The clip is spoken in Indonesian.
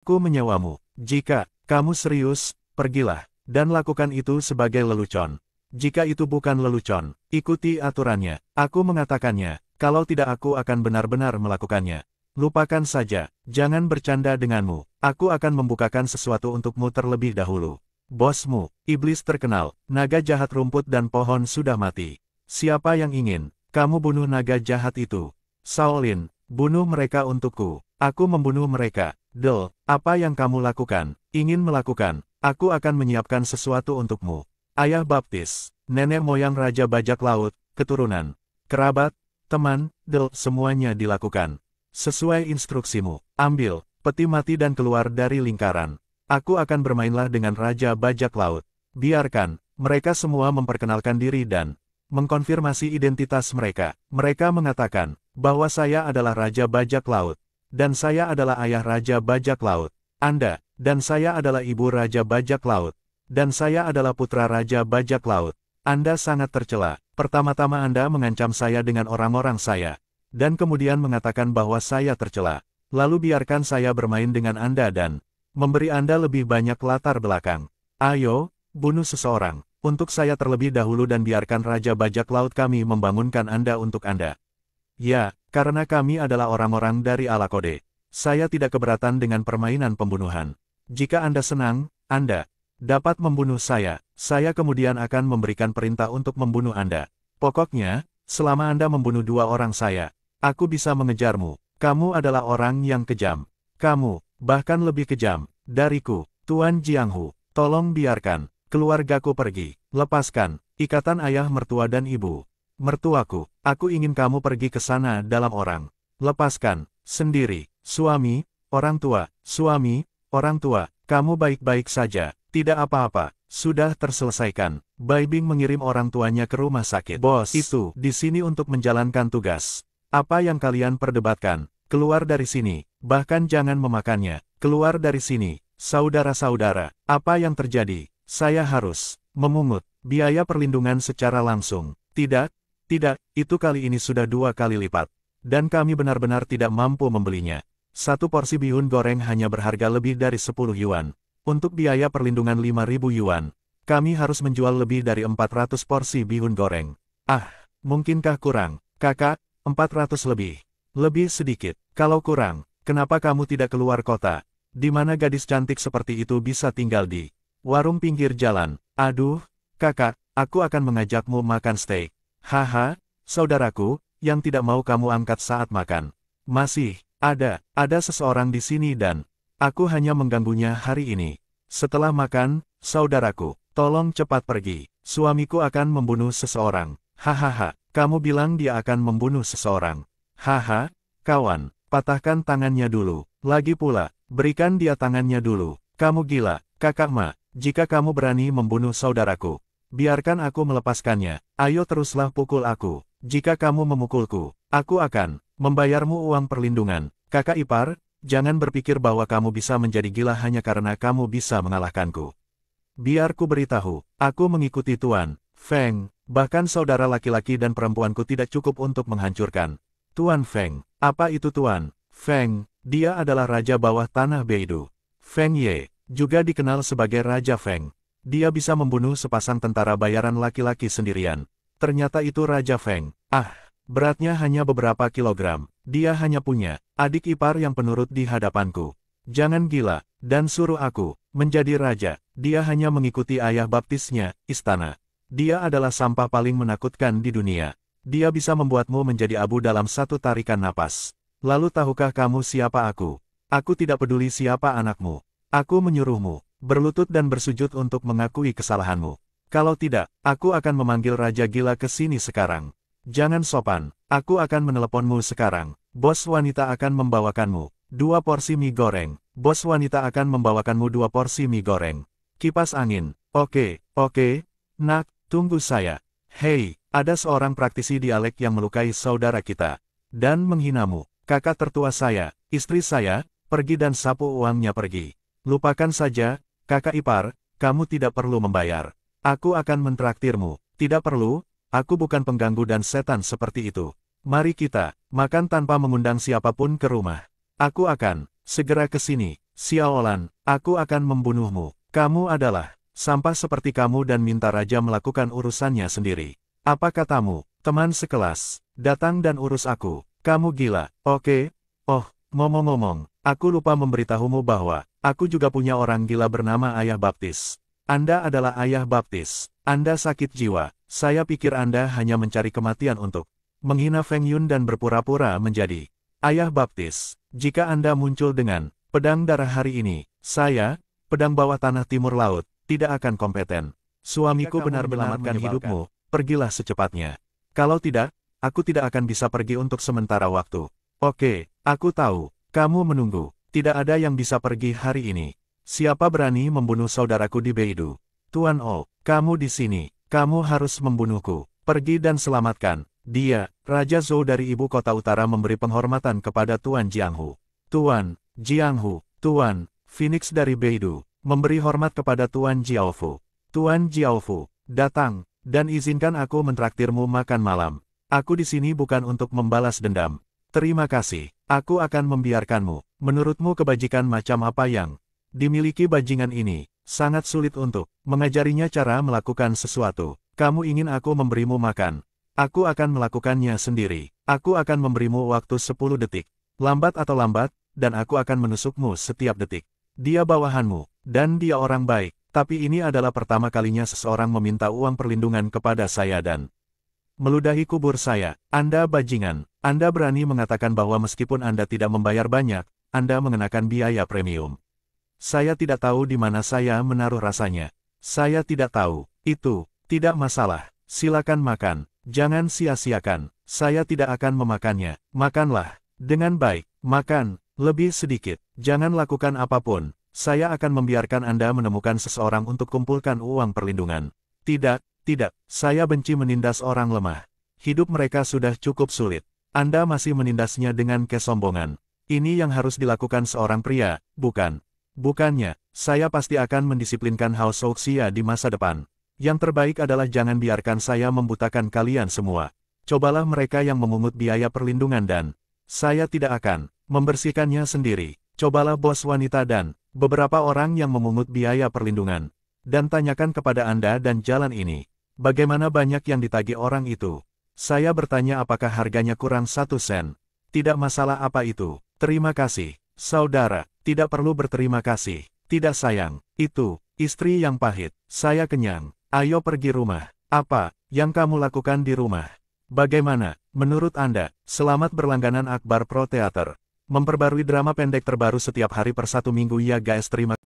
Aku menyewamu. Jika kamu serius, pergilah, dan lakukan itu sebagai lelucon. Jika itu bukan lelucon, ikuti aturannya. Aku mengatakannya, kalau tidak aku akan benar-benar melakukannya. Lupakan saja, jangan bercanda denganmu. Aku akan membukakan sesuatu untukmu terlebih dahulu. Bosmu, iblis terkenal, naga jahat rumput dan pohon sudah mati. Siapa yang ingin kamu bunuh naga jahat itu? Shaolin, bunuh mereka untukku. Aku membunuh mereka. Del, apa yang kamu lakukan? Ingin melakukan? Aku akan menyiapkan sesuatu untukmu. Ayah baptis, nenek moyang Raja Bajak Laut, keturunan, kerabat, teman, Del, semuanya dilakukan. Sesuai instruksimu, ambil peti mati dan keluar dari lingkaran. Aku akan bermainlah dengan Raja Bajak Laut. Biarkan mereka semua memperkenalkan diri dan mengkonfirmasi identitas mereka. Mereka mengatakan bahwa saya adalah Raja Bajak Laut, dan saya adalah ayah Raja Bajak Laut. Anda, dan saya adalah ibu Raja Bajak Laut, dan saya adalah putra Raja Bajak Laut. Anda sangat tercela. Pertama-tama Anda mengancam saya dengan orang-orang saya, dan kemudian mengatakan bahwa saya tercela. Lalu biarkan saya bermain dengan Anda dan memberi Anda lebih banyak latar belakang. Ayo, bunuh seseorang untuk saya terlebih dahulu dan biarkan Raja Bajak Laut kami membangunkan Anda untuk Anda. Ya, karena kami adalah orang-orang dari Alakode. Saya tidak keberatan dengan permainan pembunuhan. Jika Anda senang, Anda dapat membunuh saya. Saya kemudian akan memberikan perintah untuk membunuh Anda. Pokoknya, selama Anda membunuh dua orang saya, aku bisa mengejarmu. Kamu adalah orang yang kejam. Kamu bahkan lebih kejam dariku. Tuan Jianghu, tolong biarkan keluargaku pergi. Lepaskan ikatan ayah mertua dan ibu mertuaku. Aku ingin kamu pergi ke sana dalam orang. Lepaskan sendiri. Suami, orang tua, suami, orang tua, kamu baik-baik saja. Tidak apa-apa, sudah terselesaikan. Bai Bing mengirim orang tuanya ke rumah sakit. Bos, itu di sini untuk menjalankan tugas. Apa yang kalian perdebatkan? Keluar dari sini. Bahkan jangan memakannya. Keluar dari sini, saudara-saudara. Apa yang terjadi? Saya harus memungut biaya perlindungan secara langsung. Tidak, itu kali ini sudah 2 kali lipat. Dan kami benar-benar tidak mampu membelinya. Satu porsi bihun goreng hanya berharga lebih dari 10 yuan. Untuk biaya perlindungan 5.000 yuan. Kami harus menjual lebih dari 400 porsi bihun goreng. Ah, mungkinkah kurang? Kakak, 400 lebih. Lebih sedikit. Kalau kurang, kenapa kamu tidak keluar kota? Di mana gadis cantik seperti itu bisa tinggal di warung pinggir jalan? Aduh, kakak, aku akan mengajakmu makan steak. Haha, saudaraku, yang tidak mau kamu angkat saat makan. Masih ada seseorang di sini dan aku hanya mengganggunya hari ini. Setelah makan, saudaraku, tolong cepat pergi. Suamiku akan membunuh seseorang. Hahaha, kamu bilang dia akan membunuh seseorang. Haha, kawan, patahkan tangannya dulu. Lagi pula, berikan dia tangannya dulu. Kamu gila, kakak Ma, jika kamu berani membunuh saudaraku, biarkan aku melepaskannya. Ayo teruslah pukul aku. Jika kamu memukulku, aku akan membayarmu uang perlindungan. Kakak ipar, jangan berpikir bahwa kamu bisa menjadi gila hanya karena kamu bisa mengalahkanku. Biar ku beritahu, aku mengikuti Tuan Feng, bahkan saudara laki-laki dan perempuanku tidak cukup untuk menghancurkan Tuan Feng. Apa itu Tuan Feng? Dia adalah raja bawah tanah Beidou. Feng Ye, juga dikenal sebagai Raja Feng. Dia bisa membunuh sepasang tentara bayaran laki-laki sendirian. Ternyata itu Raja Feng. Ah, beratnya hanya beberapa kilogram. Dia hanya punya adik ipar yang penurut di hadapanku. Jangan gila, dan suruh aku menjadi raja. Dia hanya mengikuti ayah baptisnya, istana. Dia adalah sampah paling menakutkan di dunia. Dia bisa membuatmu menjadi abu dalam satu tarikan napas. Lalu tahukah kamu siapa aku? Aku tidak peduli siapa anakmu. Aku menyuruhmu berlutut dan bersujud untuk mengakui kesalahanmu. Kalau tidak, aku akan memanggil Raja Gila ke sini sekarang. Jangan sopan, aku akan meneleponmu sekarang. Bos wanita akan membawakanmu 2 porsi mie goreng. Bos wanita akan membawakanmu 2 porsi mie goreng. Kipas angin. Oke, nak, tunggu saya. Hei, ada seorang praktisi dialek yang melukai saudara kita dan menghinamu. Kakak tertua saya, istri saya, pergi dan sapu uangnya pergi. Lupakan saja, kakak ipar, kamu tidak perlu membayar. Aku akan mentraktirmu. Tidak perlu, aku bukan pengganggu dan setan seperti itu. Mari kita makan tanpa mengundang siapapun ke rumah. Aku akan segera ke sini. Xiaolan, aku akan membunuhmu. Kamu adalah sampah seperti kamu dan minta raja melakukan urusannya sendiri. Apa katamu, teman sekelas? Datang dan urus aku. Kamu gila, oke? Oh, ngomong-ngomong, aku lupa memberitahumu bahwa aku juga punya orang gila bernama Ayah Baptis. Anda adalah Ayah Baptis. Anda sakit jiwa. Saya pikir Anda hanya mencari kematian untuk menghina Feng Yun dan berpura-pura menjadi Ayah Baptis. Jika Anda muncul dengan pedang darah hari ini, saya, pedang bawah tanah timur laut, tidak akan kompeten. Suamiku benar-benar menyelamatkan hidupmu, pergilah secepatnya. Kalau tidak, aku tidak akan bisa pergi untuk sementara waktu. Oke, aku tahu, kamu menunggu. Tidak ada yang bisa pergi hari ini. Siapa berani membunuh saudaraku di Beidou? Tuan O, kamu di sini. Kamu harus membunuhku. Pergi dan selamatkan dia. Raja Zhou dari ibu kota utara memberi penghormatan kepada Tuan Jianghu. Tuan Jianghu, Tuan Phoenix dari Beidou, memberi hormat kepada Tuan Jiaofu. Tuan Jiaofu, datang, dan izinkan aku mentraktirmu makan malam. Aku di sini bukan untuk membalas dendam. Terima kasih, aku akan membiarkanmu. Menurutmu kebajikan macam apa yang dimiliki bajingan ini? Sangat sulit untuk mengajarinya cara melakukan sesuatu. Kamu ingin aku memberimu makan? Aku akan melakukannya sendiri. Aku akan memberimu waktu 10 detik. Lambat atau lambat, dan aku akan menusukmu setiap detik. Dia bawahanmu, dan dia orang baik, tapi ini adalah pertama kalinya seseorang meminta uang perlindungan kepada saya dan meludahi kubur saya. Anda bajingan. Anda berani mengatakan bahwa meskipun Anda tidak membayar banyak, Anda mengenakan biaya premium. Saya tidak tahu di mana saya menaruh rasanya. Saya tidak tahu. Itu tidak masalah. Silakan makan. Jangan sia-siakan. Saya tidak akan memakannya. Makanlah. Dengan baik. Makan. Lebih sedikit. Jangan lakukan apapun. Saya akan membiarkan Anda menemukan seseorang untuk kumpulkan uang perlindungan. Tidak, tidak. Saya benci menindas orang lemah. Hidup mereka sudah cukup sulit. Anda masih menindasnya dengan kesombongan. Ini yang harus dilakukan seorang pria, bukan? Bukannya, saya pasti akan mendisiplinkan Hao Souxia di masa depan. Yang terbaik adalah jangan biarkan saya membutakan kalian semua. Cobalah mereka yang memungut biaya perlindungan dan saya tidak akan membersihkannya sendiri. Cobalah bos wanita dan beberapa orang yang memungut biaya perlindungan. Dan tanyakan kepada Anda dan jalan ini. Bagaimana banyak yang ditagih orang itu? Saya bertanya apakah harganya kurang 1 sen. Tidak masalah apa itu. Terima kasih, saudara. Tidak perlu berterima kasih. Tidak sayang. Itu, istri yang pahit. Saya kenyang. Ayo pergi rumah. Apa yang kamu lakukan di rumah? Bagaimana, menurut Anda? Selamat berlangganan Akbar Pro Theater. Memperbarui drama pendek terbaru setiap hari per 1 minggu ya guys. Terima kasih.